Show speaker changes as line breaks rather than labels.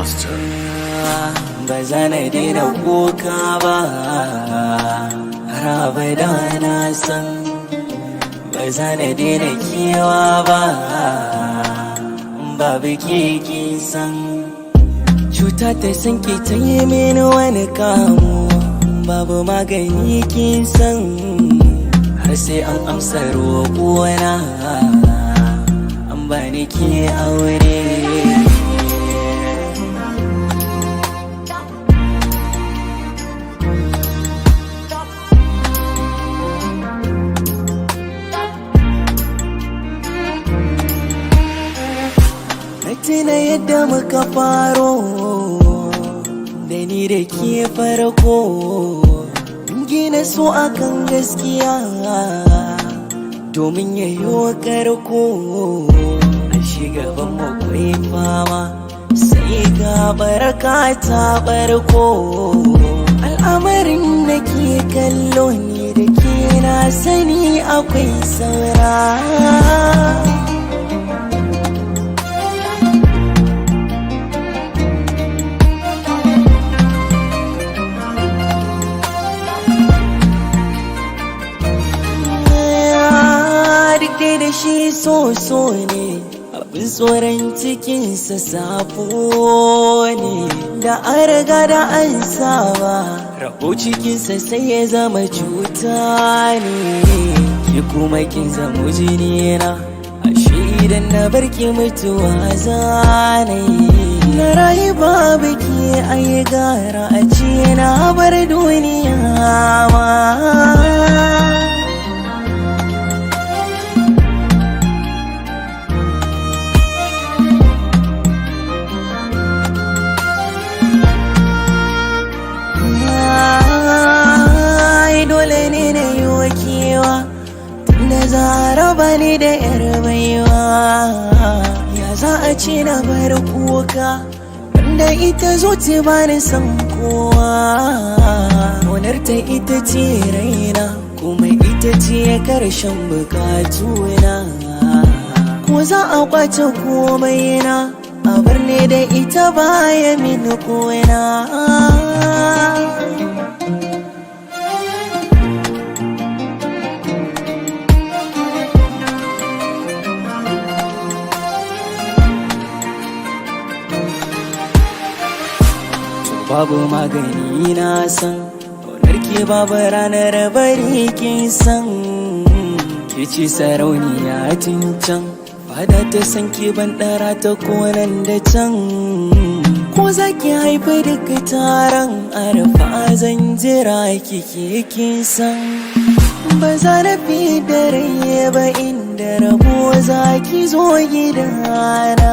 Master.
Ba zana daina kuka ba, har abada na san ba zana daina kewa ba, babu keke san cuta ta san ki ta yi mini wani kamu, babu magani kin san har sai an amsa roƙona an bani ke aure. Tuna yadda muka faro da ni da ke farko, gina so akan gaskiya domin yayo karko. A shigaban makwai fama sai ga baraka ta barko, al'amarin da ke kallo ni da ke na sani akwai saura. Da shi so ne abin tsoron cikinsa safo ne, da an riga da an saba rabo cikinsa sai ya zama cuta ne. Ki kuma kin zama jinina, ashe idan na barki mutuwa zanayi. Na rayu babu ki ai gara a ce na bar duniya ma. Dole ne na yi wakewa tunda za a raba ni da yar baiwa. Ya za a ce na bar kuka wanda ita zuci ba ni san kowa. Ƙaunar ta ita ce raina kuma ita ce karshen bukatuna. Ko za a kwace komai na a bar ne da ita baya mini kona. Babu magani na san ƙaunar ke babu ranar bari kin san. Ke ce sarauniya tun can, fada ta san ke ban ɗara ta konan da can. Ko za ki haifi duka taron arfa zan jira kike kin san. Ba za na fi da rai ba inda rabo za ki zo gidana.